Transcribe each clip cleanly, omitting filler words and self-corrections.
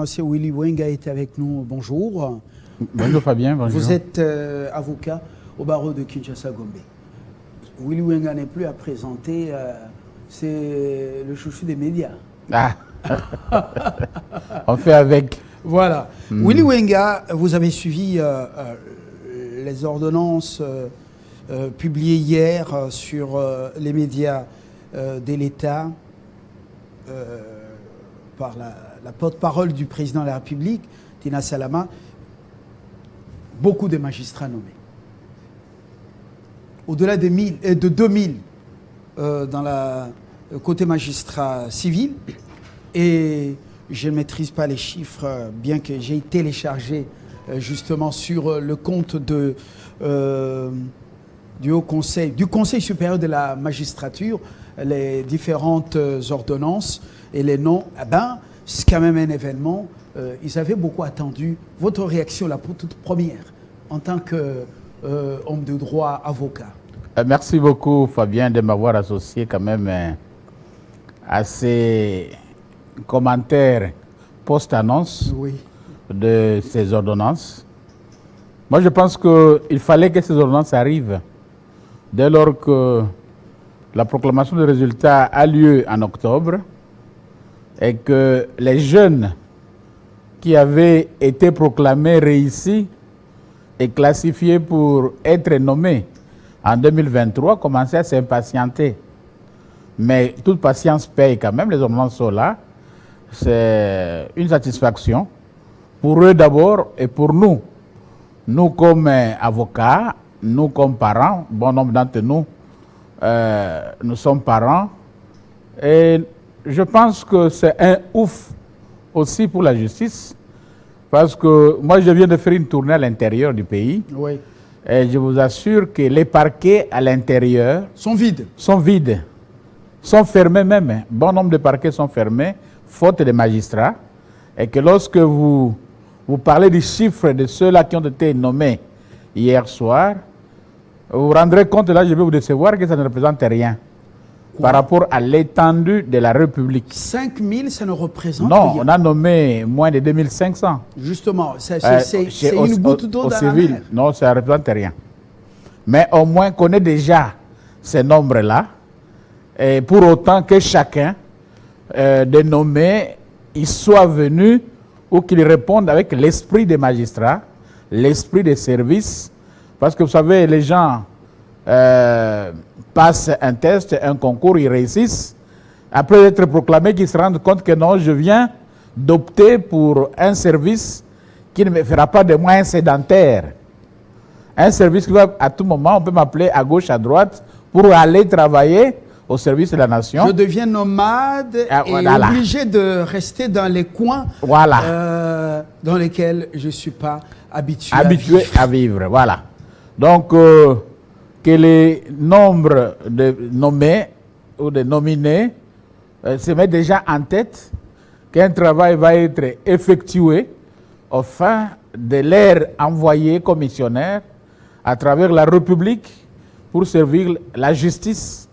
M. Willy Wenga est avec nous. Bonjour. Bonjour Fabien, bonjour. Vous êtes avocat au barreau de Kinshasa-Gombe. Willy Wenga n'est plus à présenter, c'est le chouchou des médias. Ah. On fait avec. Voilà. Willy Wenga, vous avez suivi les ordonnances publiées hier sur les médias de l'État par la porte-parole du président de la République, Tina Salama. Beaucoup de magistrats nommés. Au-delà de 2000 dans le côté magistrat civil. Et je ne maîtrise pas les chiffres, bien que j'ai téléchargé justement sur le compte du Haut Conseil, du Conseil supérieur de la magistrature, les différentes ordonnances et les noms. Eh ben, c'est quand même un événement. Ils avaient beaucoup attendu votre réaction, la toute première, en tant qu'homme de droit, avocat. Merci beaucoup, Fabien, de m'avoir associé quand même à ces commentaires post-annonce de ces ordonnances. Moi, je pense qu'il fallait que ces ordonnances arrivent dès lors que la proclamation de résultats a lieu en octobre et que les jeunes qui avaient été proclamés réussis et classifiés pour être nommés en 2023 commençaient à s'impatienter. Mais toute patience paye quand même, les ordonnances sont là. C'est une satisfaction pour eux d'abord et pour nous. Nous comme avocats, nous comme parents, bon nombre d'entre nous, nous sommes parents. Et je pense que c'est un ouf aussi pour la justice. Parce que moi, je viens de faire une tournée à l'intérieur du pays. Oui. Et je vous assure que les parquets à l'intérieur sont vides. Sont vides. Sont fermés même. Bon nombre de parquets sont fermés, faute de magistrats. Et que lorsque vous parlez du chiffre de ceux-là qui ont été nommés hier soir, vous vous rendrez compte, là je vais vous décevoir, que ça ne représente rien. Par rapport à l'étendue de la République. 5 000, ça ne représente rien. Non, rien. on a nommé moins de 2500. Justement, c'est une goutte d'eau dans civil, la mer. Non, ça ne représente rien. Mais au moins, on connaît déjà ces nombres-là. Et pour autant que chacun des nommés il soit venu ou qu'il réponde avec l'esprit des magistrats, l'esprit des services. Parce que vous savez, les gens passent un test, un concours, ils réussissent. Après être proclamés, qu'ils se rendent compte que non, je viens d'opter pour un service qui ne me fera pas de moi un sédentaire. Un service qui va, à tout moment, on peut m'appeler à gauche, à droite, pour aller travailler au service de la nation. Je deviens nomade et voilà. Obligé de rester dans les coins dans lesquels je ne suis pas habitué à vivre. Voilà. Donc, que les nombres de nommés ou de nominés se mettent déjà en tête qu'un travail va être effectué au fin de leur envoyer commissionnaire à travers la République pour servir la justice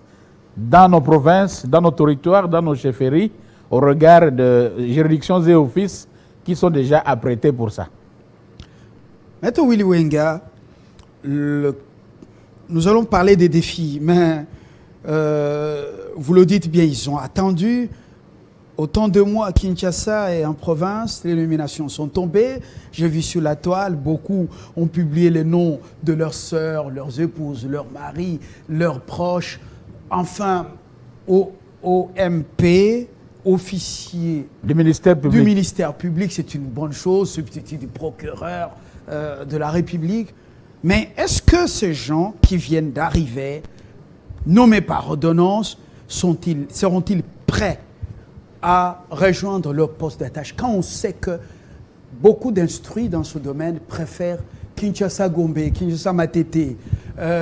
dans nos provinces, dans nos territoires, dans nos chefferies, au regard de juridictions et offices qui sont déjà apprêtés pour ça. Maître Willy Wenga, nous allons parler des défis, mais vous le dites bien, ils ont attendu autant de mois à Kinshasa et en province, les nominations sont tombées. J'ai vu sur la toile, beaucoup ont publié les noms de leurs sœurs, leurs épouses, leurs maris, leurs proches. Enfin, OMP, officier du ministère public, c'est une bonne chose, substitut du procureur de la République. Mais est-ce que ces gens qui viennent d'arriver, nommés par ordonnance, seront-ils prêts à rejoindre leur poste d'attache quand on sait que beaucoup d'instruits dans ce domaine préfèrent Kinshasa-Gombe, Kinshasa-Matete,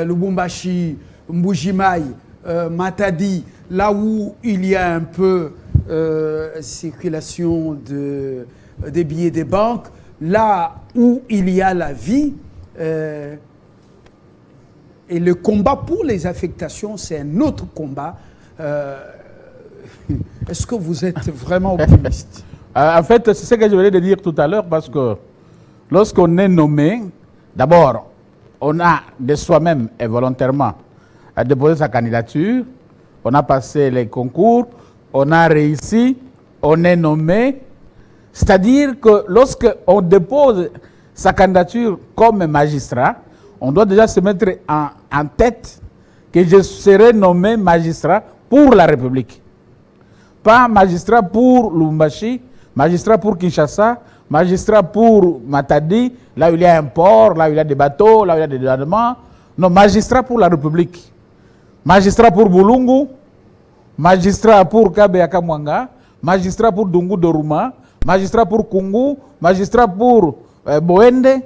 Lubumbashi, Mbujimaï, Matadi, là où il y a un peu circulation des billets des banques, là où il y a la vie. Et le combat pour les affectations, c'est un autre combat. Est-ce que vous êtes vraiment optimiste? En fait, c'est ce que je venais de dire tout à l'heure, parce que lorsqu'on est nommé, d'abord, on a de soi-même et volontairement déposé sa candidature, on a passé les concours, on a réussi, on est nommé. C'est-à-dire que lorsqu'on dépose sa candidature comme magistrat, on doit déjà se mettre en tête que je serai nommé magistrat pour la République. Pas magistrat pour Lubumbashi, magistrat pour Kinshasa, magistrat pour Matadi, là où il y a un port, là où il y a des bateaux, là où il y a des dédouanements. Non, magistrat pour la République. Magistrat pour Bulungu, magistrat pour Kabeaka Mwanga, magistrat pour Dungu Doruma, magistrat pour Kungu, magistrat pour Boende.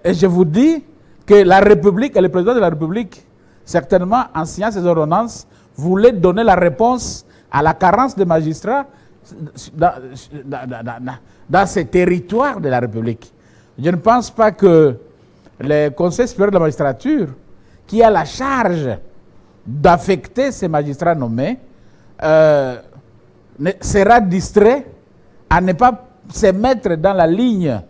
Et je vous dis que la République et le président de la République, certainement, en signant ces ordonnances, voulait donner la réponse à la carence de magistrats dans ces territoires de la République. Je ne pense pas que le Conseil supérieur de la magistrature, qui a la charge d'affecter ces magistrats nommés, sera distrait à ne pas se mettre dans la ligne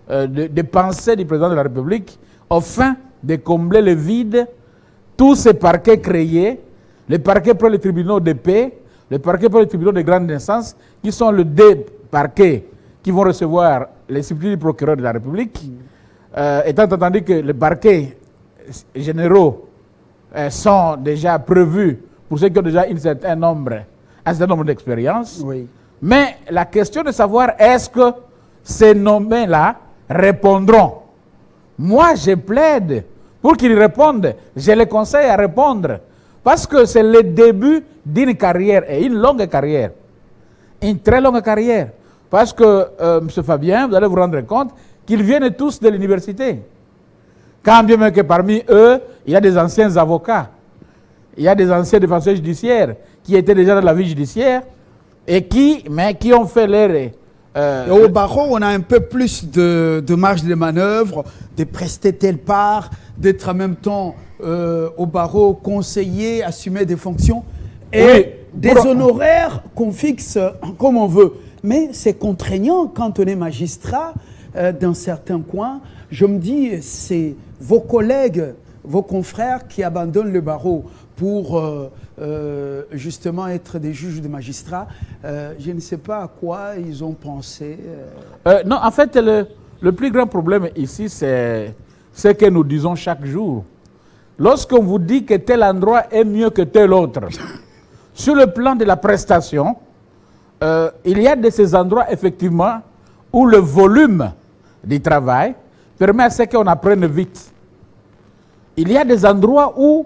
de pensée du président de la République, afin de combler le vide, tous ces parquets créés, les parquets pour les tribunaux de paix, les parquets pour les tribunaux de grande instance, qui sont les deux parquets qui vont recevoir les substituts du procureur de la République, étant entendu que les parquets généraux sont déjà prévus pour ceux qui ont déjà un certain nombre d'expériences. Oui. Mais la question de savoir est-ce que ces nommés-là répondront. Moi, je plaide pour qu'ils répondent. Je les conseille à répondre. Parce que c'est le début d'une carrière, et une longue carrière. Une très longue carrière. Parce que, M. Fabien, vous allez vous rendre compte qu'ils viennent tous de l'université. Quand bien même que parmi eux, il y a des anciens avocats, il y a des anciens défenseurs judiciaires qui étaient déjà dans la vie judiciaire et qui ont fait leur... Et au barreau, on a un peu plus de marge de manœuvre, de prester telle part, d'être en même temps au barreau conseiller, assumer des fonctions et oui, des honoraires qu'on fixe comme on veut. Mais c'est contraignant quand on est magistrat dans certains coins. Je me dis, c'est vos collègues, vos confrères qui abandonnent le barreau pour justement être des juges, des magistrats. Je ne sais pas à quoi ils ont pensé. Non, en fait, le plus grand problème ici, c'est ce que nous disons chaque jour. Lorsqu'on vous dit que tel endroit est mieux que tel autre, sur le plan de la prestation, il y a de ces endroits, effectivement, où le volume du travail permet à ce qu'on apprenne vite. Il y a des endroits où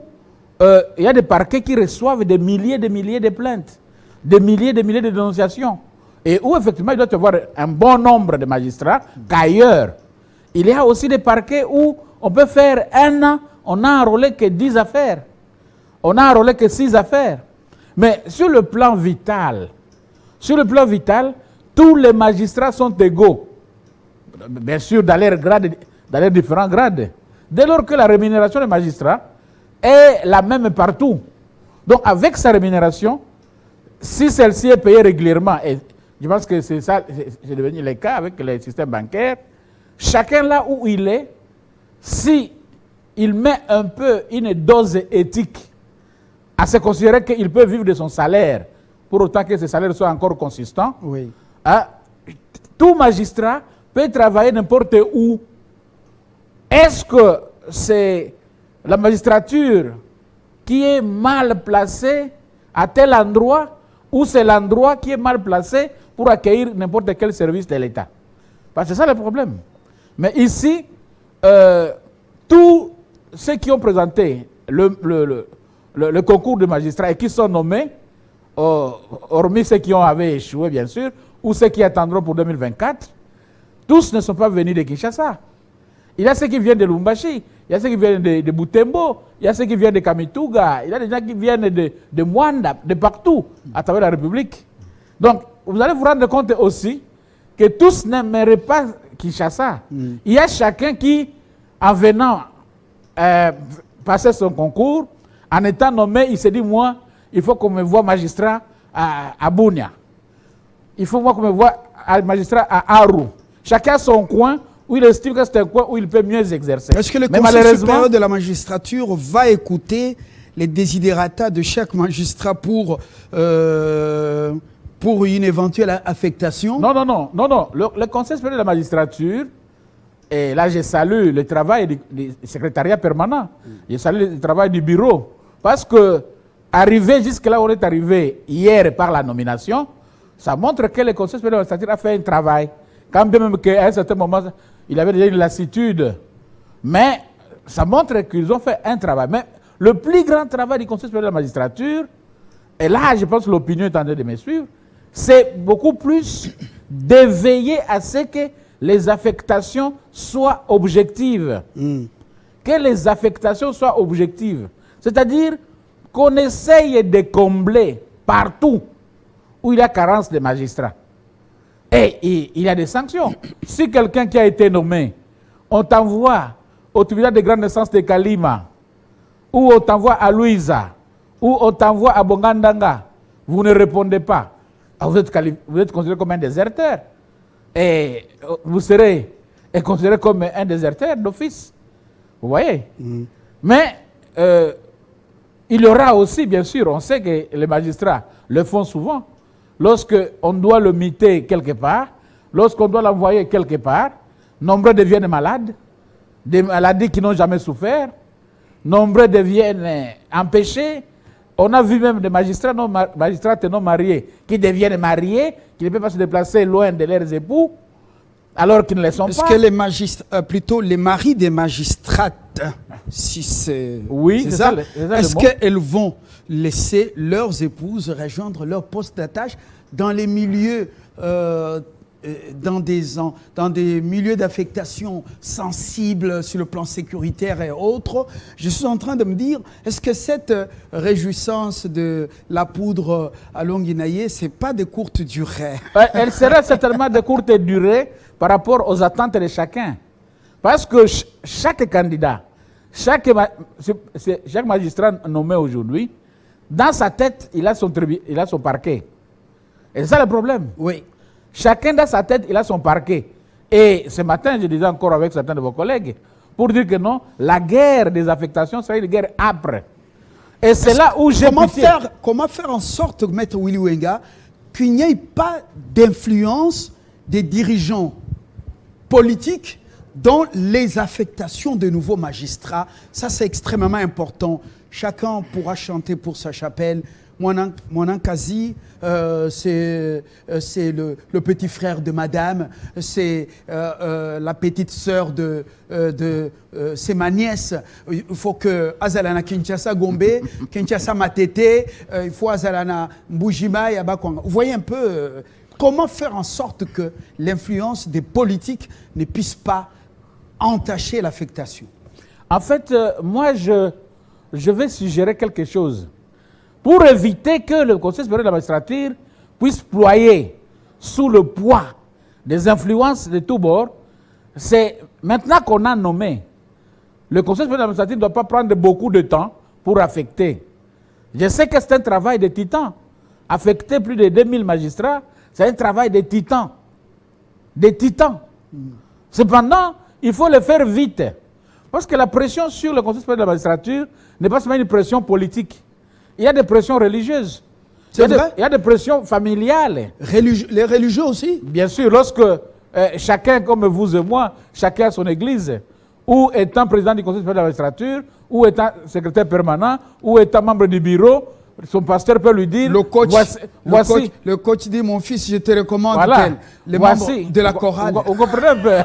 il y a des parquets qui reçoivent des milliers de plaintes, des milliers de dénonciations, et où effectivement il doit y avoir un bon nombre de magistrats qu'ailleurs. Il y a aussi des parquets où on peut faire un an, on n'a enrôlé que 10 affaires, on n'a enrôlé que 6 affaires. Mais sur le plan vital, tous les magistrats sont égaux, bien sûr dans leurs différents grades. Dès lors que la rémunération des magistrats est la même partout. Donc avec sa rémunération, si celle-ci est payée régulièrement, et je pense que c'est ça, c'est devenu le cas avec les systèmes bancaires, chacun là où il est, si il met un peu une dose éthique à se considérer qu'il peut vivre de son salaire, pour autant que ce salaire soit encore consistant, oui. Tout magistrat peut travailler n'importe où. Est-ce que c'est la magistrature qui est mal placée à tel endroit ou c'est l'endroit qui est mal placé pour accueillir n'importe quel service de l'État? Parce que c'est ça le problème. Mais ici, tous ceux qui ont présenté le concours de magistrats et qui sont nommés, hormis ceux qui avaient échoué bien sûr, ou ceux qui attendront pour 2024, tous ne sont pas venus de Kinshasa. Il y a ceux qui viennent de Lubumbashi, il y a ceux qui viennent de Butembo, il y a ceux qui viennent de Kamituga, il y a des gens qui viennent de Mwanda, de partout, à travers la République. Donc, vous allez vous rendre compte aussi que tous n'aimeraient pas Kinshasa. Il y a chacun qui, en venant passer son concours, en étant nommé, il s'est dit, moi, il faut qu'on me voie magistrat à Bunia. il faut moi qu'on me voit un magistrat à Aru. Chacun a son coin où il estime que c'est un coin où il peut mieux exercer. Est-ce que le Conseil supérieur de la magistrature va écouter les desiderata de chaque magistrat pour une éventuelle affectation? Non. Le Conseil supérieur de la magistrature, et là je salue le travail du secrétariat permanent, je salue le travail du bureau, parce que arrivé jusque-là où on est arrivé hier par la nomination, ça montre que le Conseil supérieur de la magistrature a fait un travail. Quand bien même qu'à un certain moment, il avait déjà une lassitude. Mais ça montre qu'ils ont fait un travail. Mais le plus grand travail du Conseil supérieur de la magistrature, et là, je pense que l'opinion est en train de me suivre, c'est beaucoup plus de veiller à ce que les affectations soient objectives. Que les affectations soient objectives. C'est-à-dire qu'on essaye de combler partout où il y a carence de magistrats. Et il y a des sanctions. Si quelqu'un qui a été nommé, on t'envoie au tribunal de grande instance de Kalima, ou on t'envoie à Louisa, ou on t'envoie à Bongandanga, vous ne répondez pas. Vous êtes considéré comme un déserteur. Et vous serez considéré comme un déserteur d'office. Vous voyez? Mais il y aura aussi, bien sûr, on sait que les magistrats le font souvent, lorsqu'on doit le miter quelque part, lorsqu'on doit l'envoyer quelque part, nombreux deviennent malades, des maladies qui n'ont jamais souffert, nombreux deviennent empêchés. On a vu même des magistrats non mariés qui deviennent mariés, qui ne peuvent pas se déplacer loin de leurs époux, alors qu'ils ne le sont pas. Est-ce que les magistrats, plutôt les maris des magistrates, si c'est ça, est-ce qu'elles vont laisser leurs épouses rejoindre leur poste d'attache dans les milieux, dans des milieux d'affectation sensibles sur le plan sécuritaire et autres? Je suis en train de me dire, est-ce que cette réjouissance de la poudre à Longuinaillé, ce n'est pas de courte durée? Elle sera certainement de courte durée par rapport aux attentes de chacun. Parce que chaque candidat, chaque magistrat nommé aujourd'hui, dans sa tête, il a son parquet. Et c'est ça le problème. Oui. Chacun dans sa tête, il a son parquet. Et ce matin, je disais encore avec certains de vos collègues, pour dire que non, la guerre des affectations sera une guerre âpre. Et c'est là où j'ai comment faire en sorte, Maître Willy Wenga, qu'il n'y ait pas d'influence des dirigeants politiques dans les affectations de nouveaux magistrats? Ça, c'est extrêmement important. Chacun pourra chanter pour sa chapelle. Mon Kazi, c'est le petit frère de madame, c'est la petite sœur c'est ma nièce. Il faut que Azalana Kinshasa Gombe, Kinshasa Matete, il faut Azalana Mbujima et Abakwanga. Vous voyez un peu comment faire en sorte que l'influence des politiques ne puisse pas entacher l'affectation? En fait, moi, je vais suggérer quelque chose. Pour éviter que le Conseil supérieur de la magistrature puisse ployer sous le poids des influences de tous bords, c'est maintenant qu'on a nommé. Le Conseil supérieur de la magistrature ne doit pas prendre beaucoup de temps pour affecter. Je sais que c'est un travail de titan. Affecter plus de 2000 magistrats, c'est un travail de titan. Des titans. Cependant, il faut le faire vite. Parce que la pression sur le Conseil supérieur de la magistrature n'est pas seulement une pression politique. Il y a des pressions religieuses. Il y a des pressions familiales. Les religieux aussi? Bien sûr, lorsque chacun, comme vous et moi, chacun a son église, ou étant président du Conseil supérieur de la magistrature, ou étant secrétaire permanent, ou étant membre du bureau, son pasteur peut lui dire... Le coach dit, mon fils, je te recommande les membres de la chorale. Vous comprenez un peu?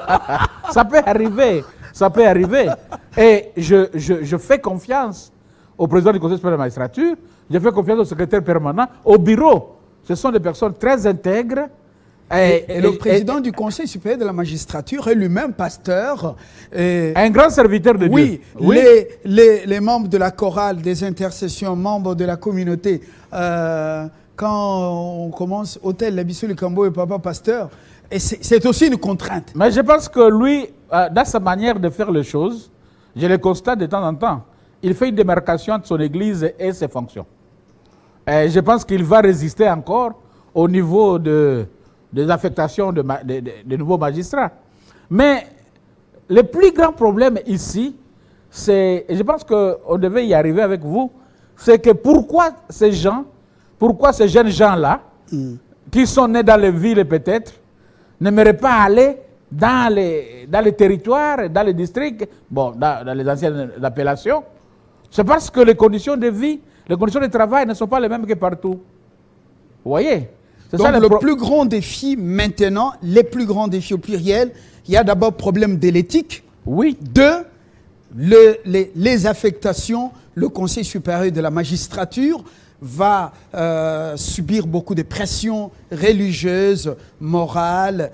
Ça peut arriver. Ça peut arriver. Et je fais confiance au président du Conseil supérieur de la magistrature, je fais confiance au secrétaire permanent, au bureau. Ce sont des personnes très intègres. Et le président du Conseil supérieur de la magistrature est lui-même pasteur. Un grand serviteur de Dieu. Oui, les membres de la chorale, des intercessions, membres de la communauté, quand on commence, hôtel Labissou Cambo et papa pasteur, et c'est aussi une contrainte. Mais je pense que lui, dans sa manière de faire les choses, je le constate de temps en temps, il fait une démarcation entre son église et ses fonctions. Et je pense qu'il va résister encore au niveau de des affectations de nouveaux magistrats. Mais le plus grand problème ici, c'est, et je pense qu'on devait y arriver avec vous, c'est que pourquoi ces jeunes gens-là, qui sont nés dans les villes peut-être, n'aimeraient pas aller dans les territoires, dans les districts, bon, dans les anciennes appellations. C'est parce que les conditions de vie, les conditions de travail ne sont pas les mêmes que partout. Vous voyez? Donc le plus grand défi maintenant, les plus grands défis au pluriel, il y a d'abord le problème de l'éthique. Oui. Deux, les affectations, le Conseil supérieur de la magistrature va subir beaucoup de pressions religieuses, morales,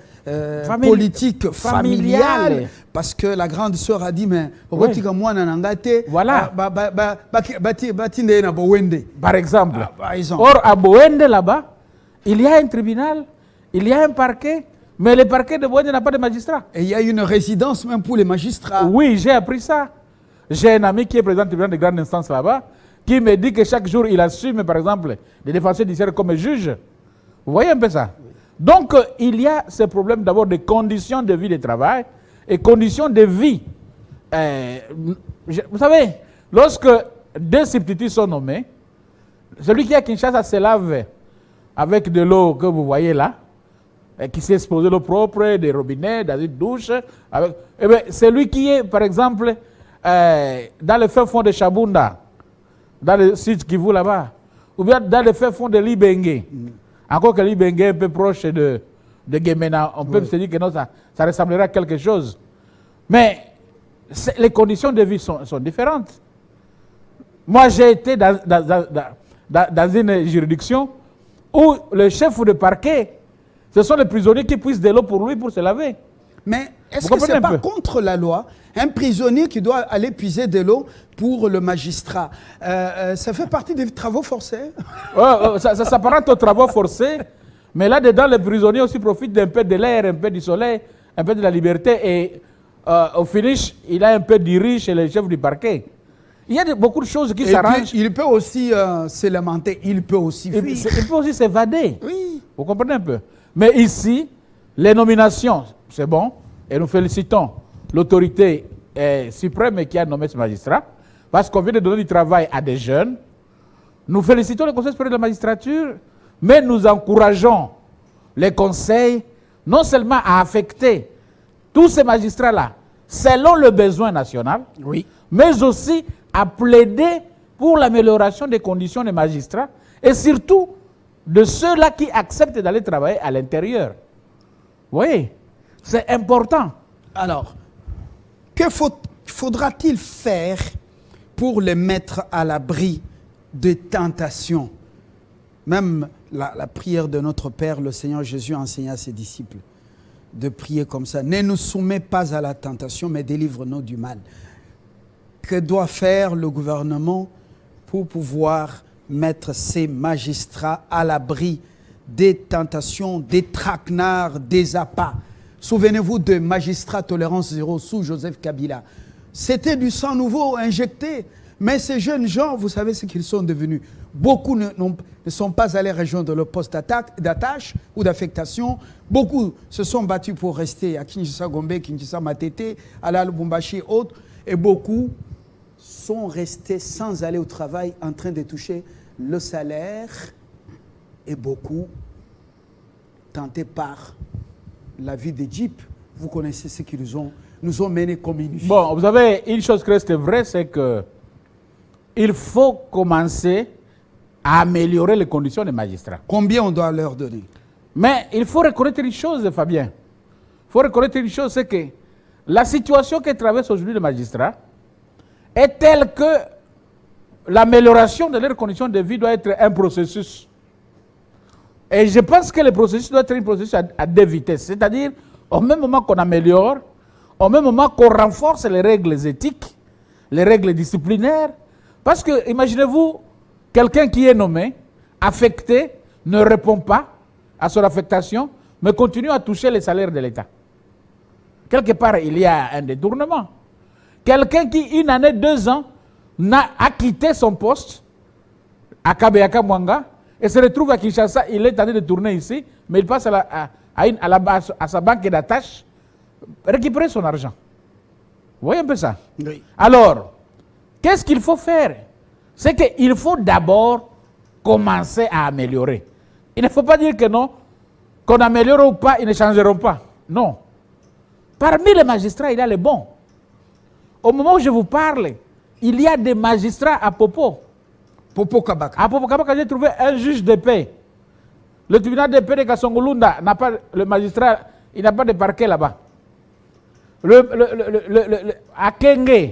politiques, familiales, parce que la grande sœur a dit, mais voilà. Par exemple. exemple. Or, à Boende, là-bas, il y a un tribunal, il y a un parquet, mais le parquet de Boende n'a pas de magistrat. Et il y a une résidence même pour les magistrats. Oui, j'ai appris ça. J'ai un ami qui est président du tribunal de grande instance là-bas, qui me dit que chaque jour, il assume, par exemple, les défenseurs judiciaires comme juge. Vous voyez un peu ça? Donc, il y a ce problème d'abord de conditions de vie de travail et conditions de vie. Vous savez, lorsque deux substituts sont nommés, celui qui est à Kinshasa se lave avec de l'eau que vous voyez là, qui s'est exposé l'eau propre, des robinets, dans une douche. Eh bien, celui qui est, par exemple, dans le fin fond de Chabunda, dans le site Kivu là-bas, ou bien dans le fin fond de Libengue. Encore que Libengue est un peu proche de Gemena, on peut se dire que non, ça ressemblera à quelque chose. Mais les conditions de vie sont différentes. Moi, j'ai été dans une juridiction où le chef de parquet, ce sont les prisonniers qui puissent de l'eau pour lui pour se laver. Mais est-ce que ce n'est pas contre la loi, un prisonnier qui doit aller puiser de l'eau pour le magistrat? Ça fait partie des travaux forcés? Ça s'apparente aux travaux forcés, mais là-dedans, les prisonniers aussi profitent d'un peu de l'air, un peu du soleil, un peu de la liberté, et au finish, il a un peu du riz chez le chef du parquet. Il y a beaucoup de choses qui s'arrangent. Il peut aussi se lamenter, il peut aussi fuir. Il peut aussi s'évader. Oui. Vous comprenez un peu? Mais ici, les nominations, c'est bon, et nous félicitons l'autorité suprême qui a nommé ce magistrat, parce qu'on vient de donner du travail à des jeunes. Nous félicitons le Conseil supérieur de la magistrature, mais nous encourageons les conseils non seulement à affecter tous ces magistrats-là selon le besoin national, oui, mais aussi à plaider pour l'amélioration des conditions des magistrats et surtout de ceux-là qui acceptent d'aller travailler à l'intérieur. Vous voyez, c'est important. Alors, que faudra-t-il faire pour les mettre à l'abri des tentations? Même la prière de notre Père, le Seigneur Jésus a enseigné à ses disciples de prier comme ça. Ne nous soumets pas à la tentation, mais délivre-nous du mal. Que doit faire le gouvernement pour pouvoir mettre ces magistrats à l'abri des tentations, des traquenards, des appâts? Souvenez-vous de Magistrat Tolérance Zéro sous Joseph Kabila. C'était du sang nouveau injecté. Mais ces jeunes gens, vous savez ce qu'ils sont devenus. Beaucoup ne sont pas allés rejoindre le poste d'attache ou d'affectation. Beaucoup se sont battus pour rester à Kinshasa Gombe, Kinshasa Matete, à la Lubumbashi et autres. Et beaucoup sont restés sans aller au travail en train de toucher le salaire. Et beaucoup tentés par la vie des jeeps. Vous connaissez ce qu'ils nous ont menés comme une vie. Bon, vous savez, une chose qui reste vraie, c'est que il faut commencer à améliorer les conditions des magistrats. Combien on doit leur donner? Mais il faut reconnaître une chose, Fabien. Il faut reconnaître une chose, c'est que la situation que traversent aujourd'hui les magistrats est telle que l'amélioration de leurs conditions de vie doit être un processus. Et je pense que le processus doit être un processus à deux vitesses. C'est-à-dire, au même moment qu'on améliore, au même moment qu'on renforce les règles éthiques, les règles disciplinaires. Parce que, imaginez-vous, quelqu'un qui est nommé, affecté, ne répond pas à son affectation, mais continue à toucher les salaires de l'État. Quelque part, il y a un détournement. Quelqu'un qui, une année, 2 ans, a quitté son poste à Kabeyaka Mwanga et se retrouve à Kinshasa, il est en train de tourner ici, mais il passe à sa banque d'attache, récupérer son argent. Vous voyez un peu ça? Oui. Alors, qu'est-ce qu'il faut faire? C'est qu'il faut d'abord commencer à améliorer. Il ne faut pas dire que non, qu'on améliore ou pas, ils ne changeront pas. Non. Parmi les magistrats, il y a les bons. Au moment où je vous parle, il y a des magistrats à Popo. Popo Kabaka. À Popo Kabaka, j'ai trouvé un juge de paix. Le tribunal de paix de Kasongolunda n'a pas, le magistrat, il n'a pas de parquet là-bas. À Kenge,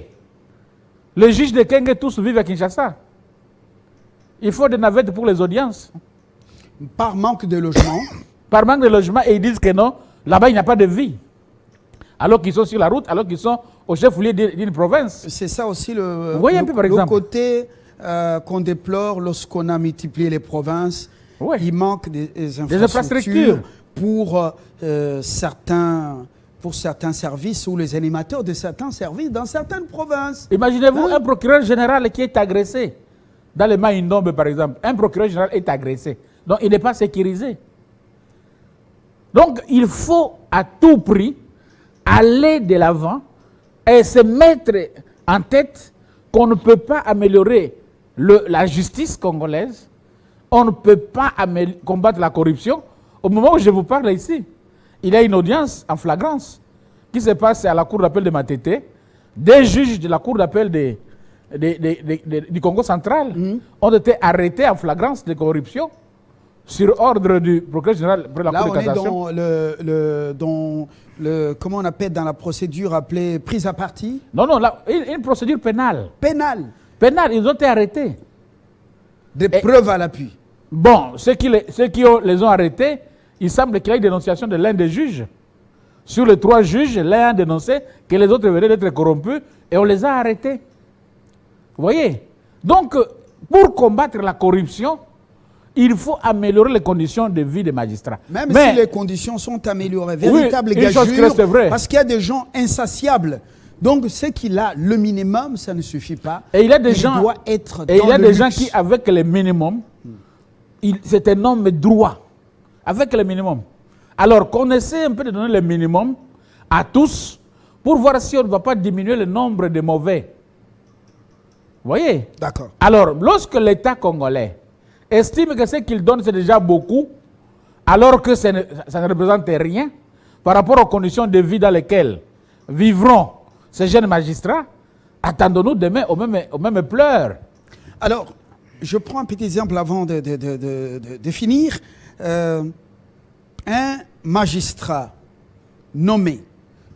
le juge de Kenge, tous vivent à Kinshasa. Il faut des navettes pour les audiences. Par manque de logement. Par manque de logement, et ils disent que non, là-bas il n'y a pas de vie. Alors qu'ils sont sur la route, alors qu'ils sont au chef-lieu d'une province. C'est ça aussi le, Vous voyez un peu, par exemple, le côté qu'on déplore lorsqu'on a multiplié les provinces. Ouais. Il manque des infrastructures pour certains services ou les animateurs de certains services dans certaines provinces. Imaginez-vous un procureur général qui est agressé. Dans les Maïndombe, par exemple, un procureur général est agressé. Donc, il n'est pas sécurisé. Donc, il faut à tout prix aller de l'avant et se mettre en tête qu'on ne peut pas améliorer la justice congolaise, on ne peut pas combattre la corruption. Au moment où je vous parle ici, il y a une audience en flagrance qui se passe à la cour d'appel de Matete. Des juges de la cour d'appel du Congo central ont été arrêtés en flagrance de corruption sur ordre du procureur général pour la Cour de cassation. Là, on est comment on appelle dans la procédure appelée prise à partie? Non, là, une procédure pénale. Pénale. Pénale, ils ont été arrêtés. Des preuves à l'appui. Bon, ceux qui les ont arrêtés, il semble qu'il y ait une dénonciation de l'un des juges. Sur les 3 juges, l'un a dénoncé que les autres venaient d'être corrompus et on les a arrêtés. Vous voyez? Donc, pour combattre la corruption, il faut améliorer les conditions de vie des magistrats. Même si les conditions sont améliorées, véritable gageure, parce qu'il y a des gens insatiables. Donc, ce qu'il a, le minimum, ça ne suffit pas. Et il y a des gens, doit être et il y a des gens qui, avec le minimum, c'est un homme droit. Avec le minimum. Alors, qu'on essaie un peu de donner le minimum à tous pour voir si on ne va pas diminuer le nombre de mauvais. Vous voyez? D'accord. Alors, lorsque l'État congolais estime que ce qu'il donne, c'est déjà beaucoup, alors que ça ne représente rien par rapport aux conditions de vie dans lesquelles vivront ces jeunes magistrats, attendons-nous demain aux mêmes pleurs. Alors, je prends un petit exemple avant de finir. Un magistrat nommé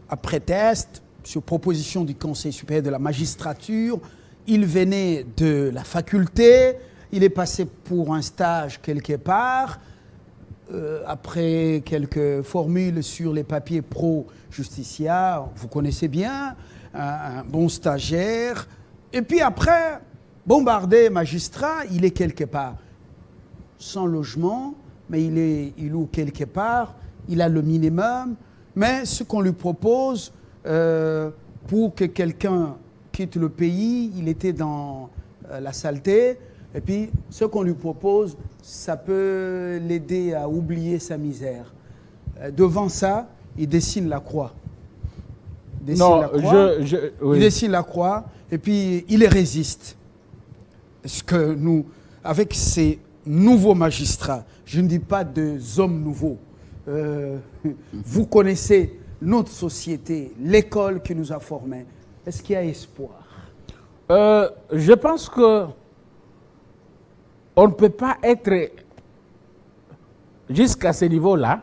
après test, sur proposition du Conseil supérieur de la magistrature, il venait de la faculté, il est passé pour un stage quelque part, après quelques formules sur les papiers pro-justicia, vous connaissez bien, un bon stagiaire, et puis après, bombardé magistrat, il est quelque part sans logement, mais il loue quelque part, il a le minimum, mais ce qu'on lui propose pour que quelqu'un quitte le pays, il était dans la saleté, et puis ce qu'on lui propose, ça peut l'aider à oublier sa misère. Devant ça, il dessine la croix. Il dessine la croix, et puis il résiste. Est-ce que nous, avec ces nouveaux magistrats, je ne dis pas des hommes nouveaux, vous connaissez notre société, l'école qui nous a formés, est-ce qu'il y a espoir? Je pense que on ne peut pas être jusqu'à ce niveau-là.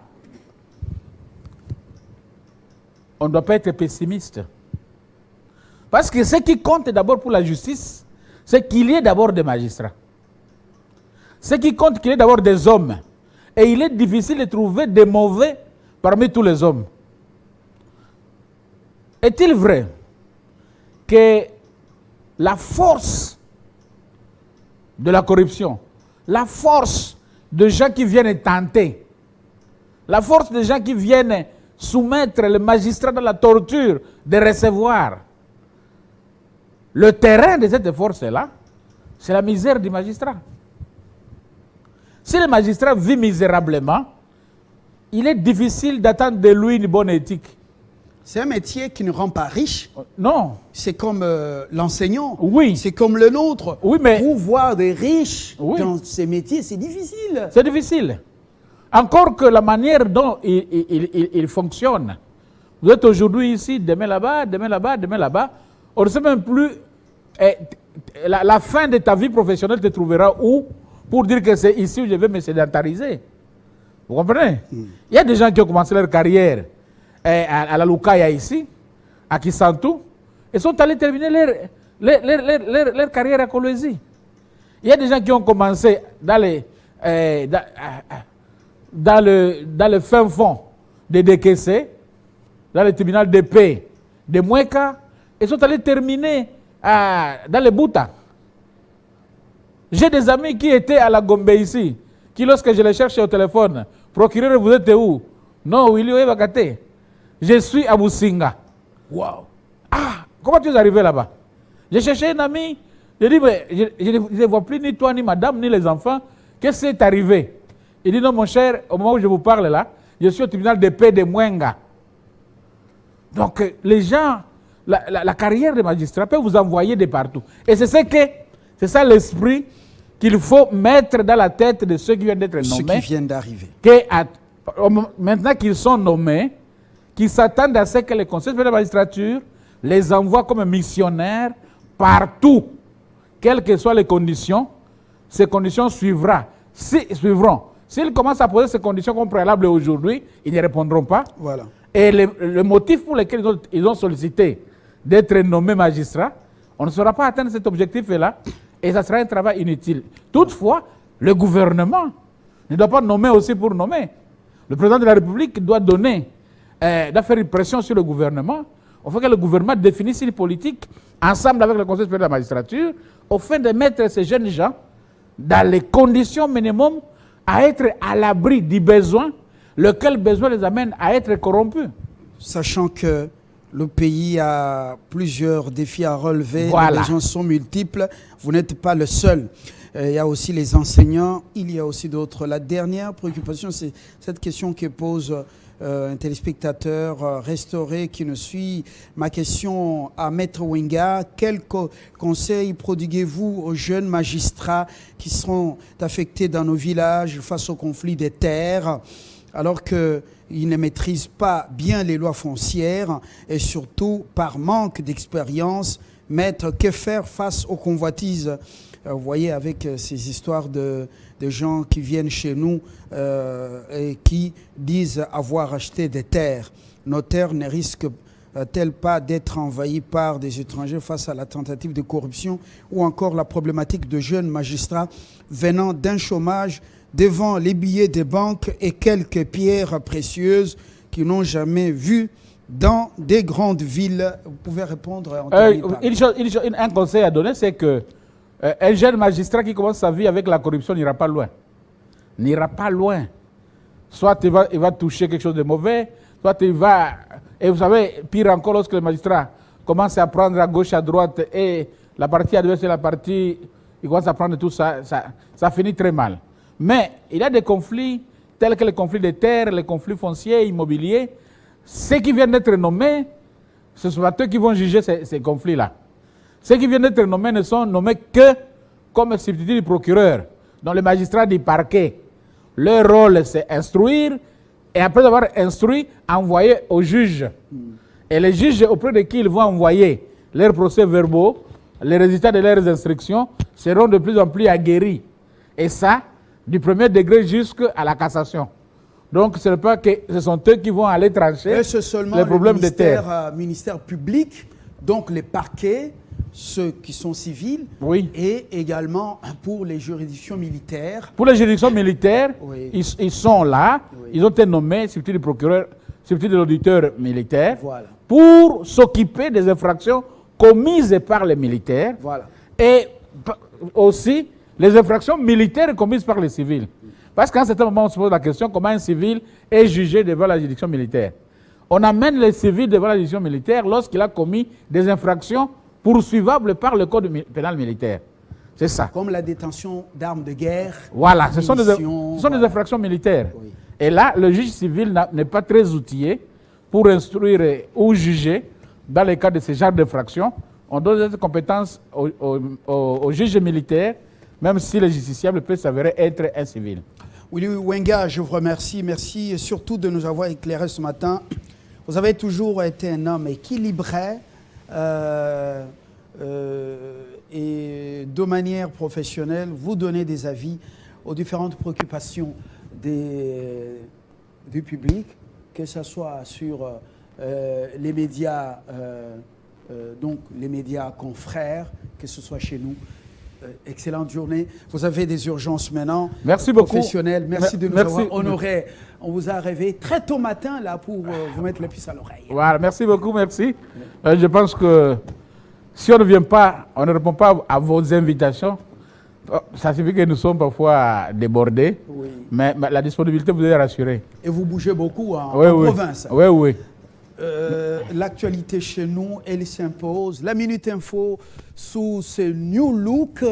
On ne doit pas être pessimiste. Parce que ce qui compte d'abord pour la justice, c'est qu'il y ait d'abord des magistrats. Ce qui compte, qu'il y ait d'abord des hommes. Et il est difficile de trouver des mauvais parmi tous les hommes. Est-il vrai que la force de la corruption, la force de gens qui viennent tenter, la force de gens qui viennent soumettre les magistrats dans la torture de recevoir, le terrain de cette force-là, c'est la misère du magistrat. Si le magistrat vit misérablement, il est difficile d'attendre de lui une bonne éthique. C'est un métier qui ne rend pas riche. Non. C'est comme l'enseignant. Oui. C'est comme le nôtre. Oui, mais... Pour voir des riches oui. dans ces métiers, c'est difficile. C'est difficile. Encore que la manière dont il fonctionne. Vous êtes aujourd'hui ici, demain là-bas, demain là-bas, demain là-bas. On ne sait même plus... la fin de ta vie professionnelle te trouvera où pour dire que c'est ici où je vais me sédentariser. Vous comprenez? Il y a des gens qui ont commencé leur carrière à la Lukaya ici, à Kisantu, et sont allés terminer leur carrière à Kolwezi. Il y a des gens qui ont commencé dans le fin fond de DKC, dans le tribunal de paix de Mweka, et sont allés terminer dans le Bouta. J'ai des amis qui étaient à la Gombe ici, qui lorsque je les cherchais au téléphone, procureur, vous êtes où? Non, Willy Wakate. Je suis à Boussinga. Wow. Ah, comment tu es arrivé là-bas? J'ai cherché un ami, je dis, mais je ne vois plus ni toi, ni madame, ni les enfants. Qu'est-ce qui est arrivé? Il dit, non, mon cher, au moment où je vous parle là, je suis au tribunal de paix de Mwenga. Donc, les gens, la carrière des magistrats peut vous envoyer de partout. Et c'est ça l'esprit qu'il faut mettre dans la tête de ceux qui viennent d'être nommés. Ceux qui viennent d'arriver. Maintenant qu'ils sont nommés, qu'ils s'attendent à ce que les conseils de la magistrature les envoient comme missionnaires partout, quelles que soient les conditions. Ces conditions suivront. S'ils commencent à poser ces conditions comme préalables aujourd'hui, ils ne répondront pas. Voilà. Et le motif pour lequel ils ont sollicité d'être nommés magistrats, on ne saura pas atteindre cet objectif-là, et ça sera un travail inutile. Toutefois, le gouvernement ne doit pas nommer aussi pour nommer. Le président de la République doit faire une pression sur le gouvernement. Il faut que le gouvernement définisse une politique ensemble avec le Conseil supérieur de la magistrature, au fin de mettre ces jeunes gens dans les conditions minimum à être à l'abri du besoin, lequel besoin les amène à être corrompus. Sachant que le pays a plusieurs défis à relever, voilà. Les besoins sont multiples, vous n'êtes pas le seul. Il y a aussi les enseignants, il y a aussi d'autres. La dernière préoccupation, c'est cette question que pose un téléspectateur restauré qui nous suit. Ma question à Maître Wenga, quel conseil prodiguez-vous aux jeunes magistrats qui seront affectés dans nos villages face au conflit des terres, alors qu'ils ne maîtrisent pas bien les lois foncières et surtout par manque d'expérience? Maître, que faire face aux convoitises? Vous voyez, avec ces histoires de gens qui viennent chez nous et qui disent avoir acheté des terres. Nos terres ne risquent-elles pas d'être envahies par des étrangers face à la tentative de corruption ou encore la problématique de jeunes magistrats venant d'un chômage devant les billets des banques et quelques pierres précieuses qu'ils n'ont jamais vues dans des grandes villes? Vous pouvez répondre. Un conseil à donner, c'est que un jeune magistrat qui commence sa vie avec la corruption n'ira pas loin. N'ira pas loin. Soit il va toucher quelque chose de mauvais, soit il va... Et vous savez, pire encore, lorsque le magistrat commence à prendre à gauche, à droite, et la partie adverse et la partie... Il commence à prendre tout ça, ça finit très mal. Mais il y a des conflits, tels que les conflits de terre, les conflits fonciers, immobiliers. Ceux qui viennent d'être nommés, ce sont eux qui vont juger ces conflits-là. Ceux qui viennent d'être nommés ne sont nommés que comme substitut du procureur, dont le magistrat du parquet. Leur rôle, c'est instruire, et après avoir instruit, envoyer au juge. Et les juges auprès de qui ils vont envoyer leurs procès-verbaux, les résultats de leurs instructions seront de plus en plus aguerris. Et ça, du premier degré jusqu'à la cassation. Donc, ce n'est pas que ce sont eux qui vont aller trancher les problèmes de terre. Ministère public, donc les parquets, ceux qui sont civils, oui. Et également pour les juridictions militaires. Pour les juridictions militaires, oui. ils sont là, oui. Ils ont été nommés, substitut du procureur, substitut de l'auditeur militaire, voilà. Pour s'occuper des infractions commises par les militaires, voilà. Et aussi les infractions militaires commises par les civils. Parce qu'à un certain moment, on se pose la question comment un civil est jugé devant la juridiction militaire. On amène les civils devant la juridiction militaire lorsqu'il a commis des infractions poursuivables par le code pénal militaire. C'est ça. Comme la détention d'armes de guerre. Voilà, ce sont des infractions militaires. Oui. Et là, le juge civil n'est pas très outillé pour instruire ou juger dans les cas de ce genre d'infraction. On donne cette compétence au juge militaire, même si le justiciable peut s'avérer être un civil. Willy Wenga, je vous remercie. Merci surtout de nous avoir éclairé ce matin. Vous avez toujours été un homme équilibré et de manière professionnelle, vous donnez des avis aux différentes préoccupations du public, que ce soit sur les médias, donc les médias confrères, que ce soit chez nous. Excellente journée. Vous avez des urgences maintenant. Merci beaucoup. Professionnelles. Merci de nous avoir honorés. On vous a rêvé très tôt matin là pour vous mettre la puce à l'oreille. Voilà, merci beaucoup, merci. Je pense que si on ne vient pas, on ne répond pas à vos invitations, ça signifie que nous sommes parfois débordés, oui. Mais la disponibilité vous est rassurée. Et vous bougez beaucoup en oui. province. Oui, oui. L'actualité chez nous, elle s'impose. La Minute Info sous ce new look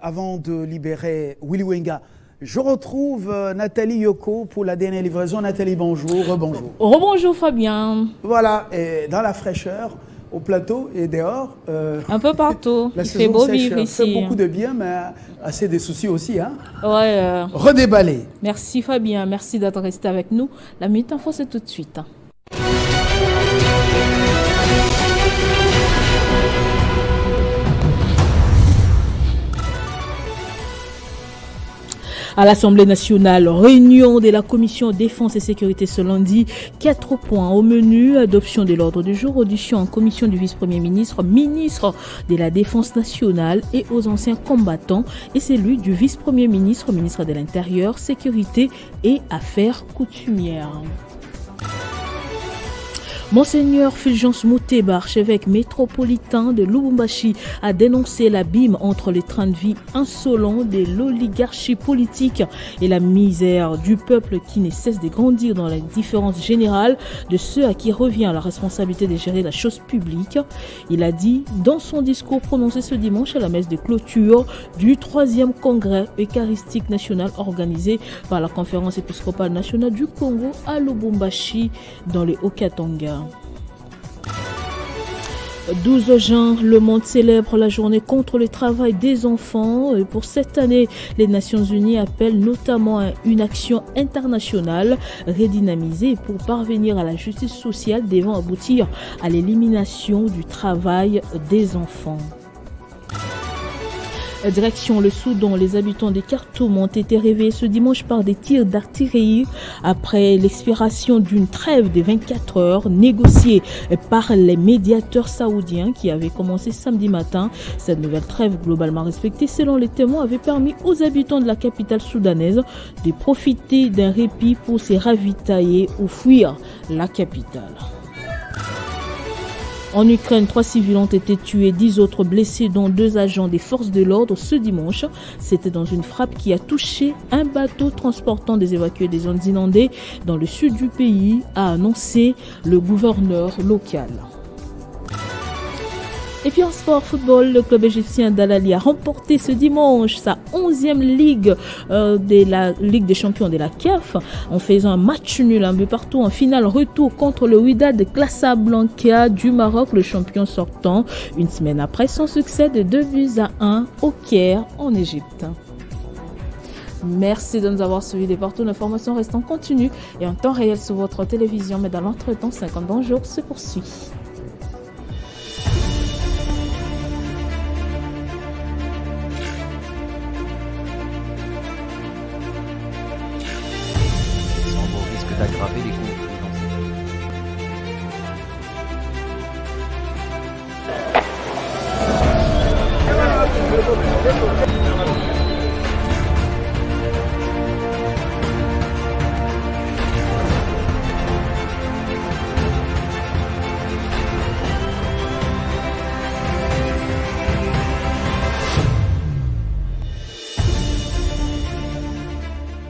avant de libérer Willy Wenga. Je retrouve Nathalie Yoko pour la dernière livraison. Nathalie, bonjour, rebonjour. Rebonjour Fabien. Voilà, et dans la fraîcheur, au plateau et dehors. Un peu partout, il fait beau vivre ici. Ça fait beaucoup de bien, mais assez de soucis aussi. Hein? Ouais. Redéballer. Merci Fabien, merci d'être resté avec nous. La Minute Info, c'est tout de suite. À l'Assemblée nationale, réunion de la Commission Défense et Sécurité ce lundi. 4 points au menu. Adoption de l'ordre du jour, audition en commission du vice-premier ministre, ministre de la Défense nationale et aux anciens combattants et celui du vice-premier ministre, ministre de l'Intérieur, Sécurité et Affaires coutumières. Monseigneur Fulgence Mouteba, archevêque métropolitain de Lubumbashi, a dénoncé l'abîme entre les trains de vie insolents de l'oligarchie politique et la misère du peuple qui ne cesse de grandir dans la différence générale de ceux à qui revient la responsabilité de gérer la chose publique. Il a dit dans son discours prononcé ce dimanche à la messe de clôture du 3e congrès eucharistique national organisé par la Conférence épiscopale nationale du Congo à Lubumbashi dans le Haut-Katanga. 12 juin, le monde célèbre la journée contre le travail des enfants. Et pour cette année, les Nations Unies appellent notamment à une action internationale redynamisée pour parvenir à la justice sociale devant aboutir à l'élimination du travail des enfants. Direction le Soudan, les habitants de Khartoum ont été réveillés ce dimanche par des tirs d'artillerie après l'expiration d'une trêve de 24 heures négociée par les médiateurs saoudiens qui avaient commencé samedi matin. Cette nouvelle trêve globalement respectée selon les témoins avait permis aux habitants de la capitale soudanaise de profiter d'un répit pour se ravitailler ou fuir la capitale. En Ukraine, 3 civils ont été tués, 10 autres blessés, dont 2 agents des forces de l'ordre ce dimanche. C'était dans une frappe qui a touché un bateau transportant des évacués des zones inondées dans le sud du pays, a annoncé le gouverneur local. Et puis en sport football, le club égyptien d'Al-Ahly a remporté ce dimanche sa 11e ligue de la Ligue des champions de la CAF en faisant un match nul, un but partout en finale retour contre le Wydad de Casablanca du Maroc, le champion sortant, une semaine après son succès de 2-1 au Caire en Égypte. Merci de nous avoir suivis de partout. L'information reste en continu et en temps réel sur votre télévision, mais dans l'entretemps, 50 bonjours se poursuit.